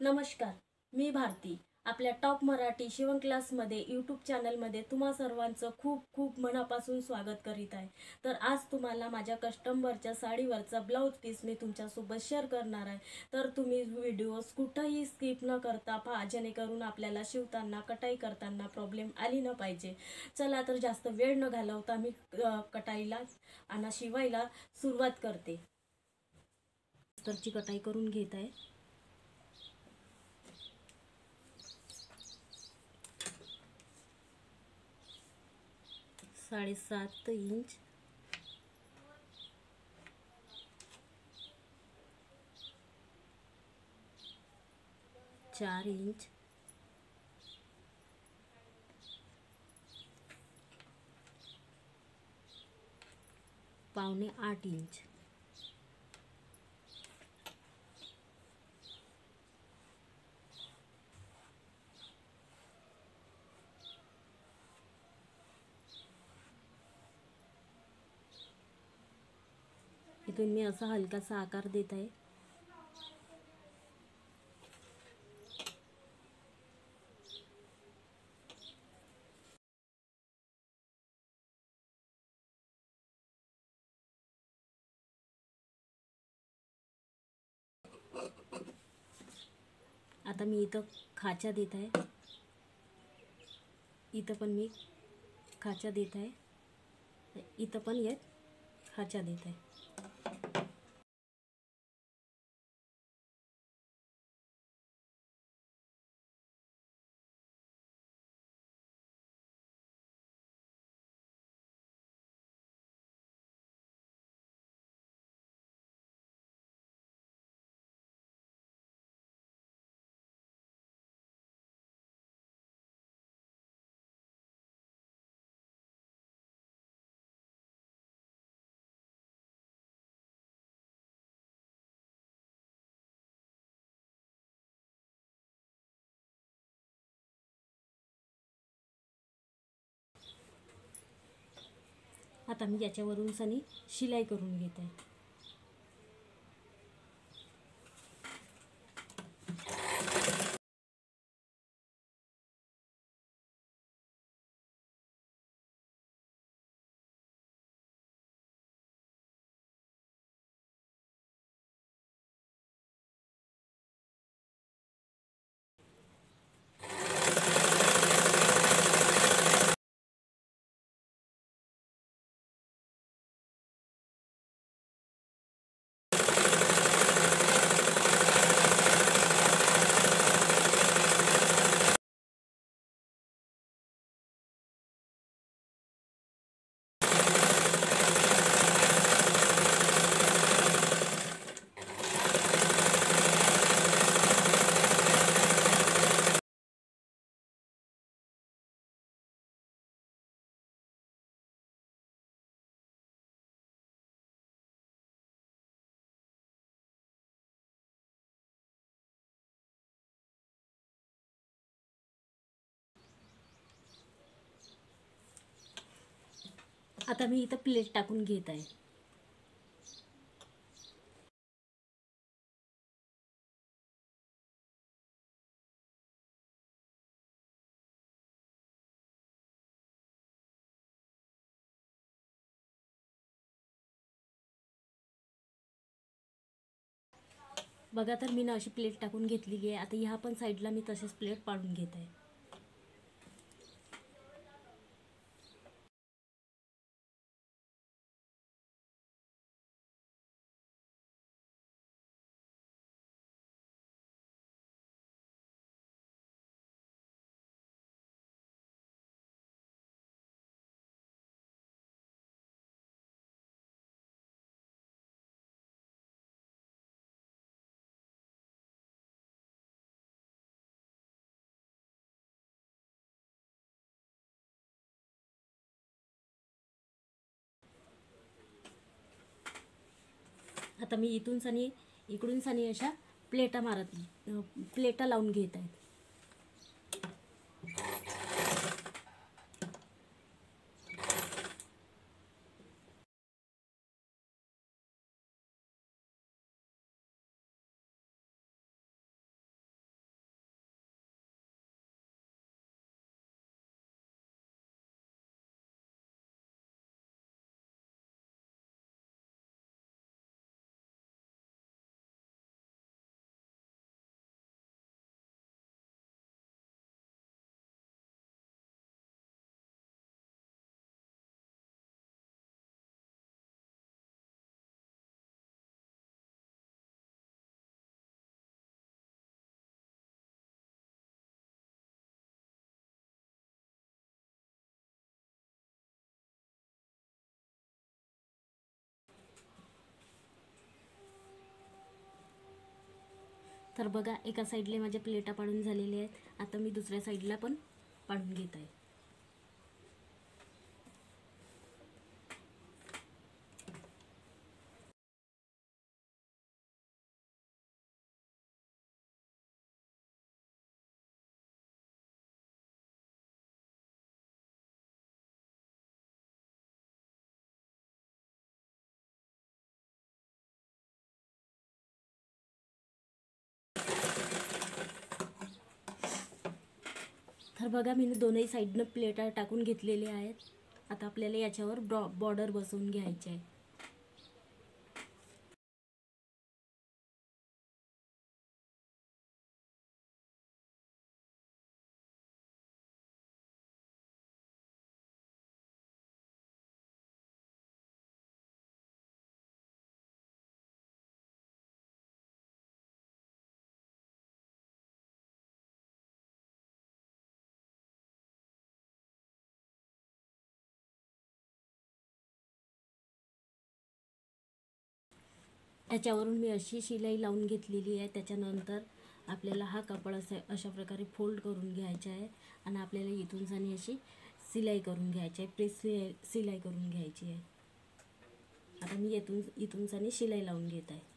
नमस्कार, मी भारती. आपल्या टॉप मराठी शिवण क्लासमध्ये यूट्यूब चॅनलमध्ये तुम्हा सर्वांचं खूप खूप मनापासून स्वागत करीत आहे. तर आज तुम्हाला माझ्या कस्टमरच्या साडीवरचा ब्लाऊज पीस मी तुमच्यासोबत शेअर करणार आहे. तर तुम्ही व्हिडिओज कुठंही स्किप न करता पहा, जेणेकरून आपल्याला शिवताना कटाई करताना प्रॉब्लेम आली न पाहिजे. चला तर जास्त वेळ न घालवता मी कटाईला आणि शिवायला सुरुवात करते. अस्तरची कटाई करून घेत आहे. 7.5 इंच, 4 इंच, 7.25 इंच, इथून मी असा हलकासा आकार देत आहे. आता मी इथं खाचा देत आहे. इथं पण मी खाचा देत आहे. इथं पण एक खाचा देत आहे. आता मी याच्यावरून सनी शिलाई करून घेत आहे. आता मी इथं प्लेट टाकून घेत आहे. बघा, तर मी ना अशी प्लेट टाकून घेतलेली आहे. आता ह्या पण साईडला मी तसेच प्लेट पाडून घेत आहे. आता मी इथून सनी इकडून सनी अशा प्लेटा लावून घेत आहे. तर बघा एका साईडला माझ्या प्लेटा पाडून झालेल्या आहेत. आता मी दुसऱ्या साईडला पण पाडून घेत आहे. तर बघा मी दोनही साईडनं प्लेटा टाकून घेतलेल्या आहेत. आता आपल्याला याच्यावर बॉर्डर बसवून घ्यायचे आहे. याच्यावरून मी अशी शिलाई लावून घेतलेली आहे. त्याच्यानंतर आपल्याला हा कापड अशा प्रकारे फोल्ड करून घ्यायचा आहे आणि आपल्याला इथून जाणी अशी सिलाई करून घ्यायची आहे. प्रेस सिलाई करून घ्यायची आहे. आता मी इथून जाणी शिलाई लावून घेत आहे.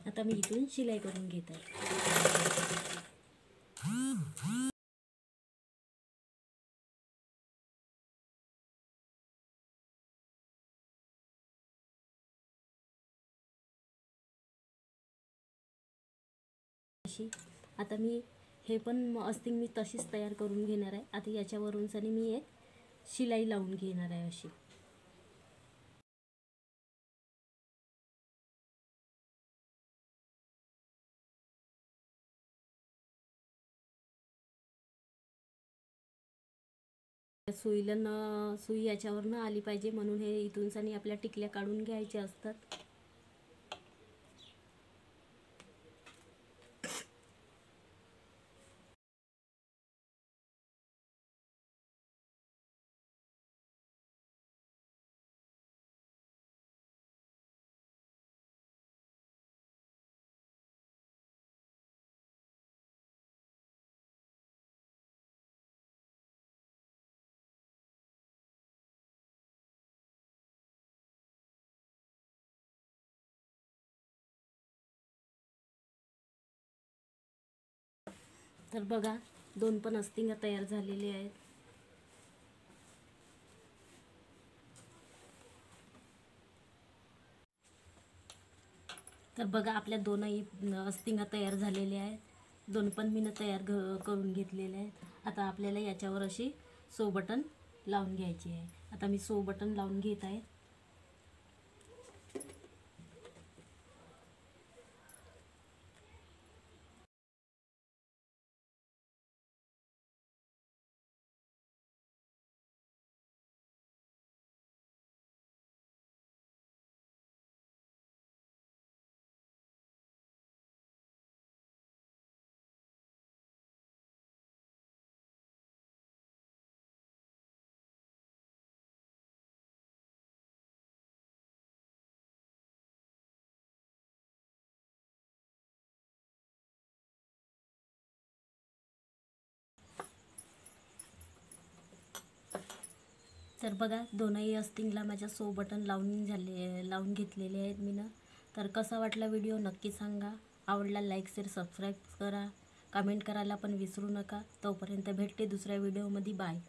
आता मी इथून शिलाई करून घेत आहे. आता मी हे पण अस्तिंग मी तशीच तयार करून घेणार आहे. आता याच्यावरून सनी मी एक शिलाई लावून घेणार आहे अशी. सुई याच्यावर न आली पाहिजे म्हणून हे इथून सनी आपल्या टिकल्या काढून घ्यायच्या असतात. तर बघा दोन पण अस्तिंग तयार झालेले आहेत. तर बघा आपल्या दोनही अस्तिंग तयार झालेले आहेत. दोन पण मी तयार करून घेतलेले आहेत. आता आपल्याला याच्यावर अशी सो बटन लावून घ्यायची आहे. आता मी सो बटन लावून घेत आहे. तर बघा दोनही अस्तिंगला माझ्या सो बटन लावून घेतलेले आहेत मी ना. तर कसा वाटला व्हिडिओ नक्की सांगा. आवडला लाईक शेअर सबस्क्राईब करा. कमेंट करायला पण विसरू नका. तोपर्यंत भेटते दुसऱ्या व्हिडिओमध्ये. बाय.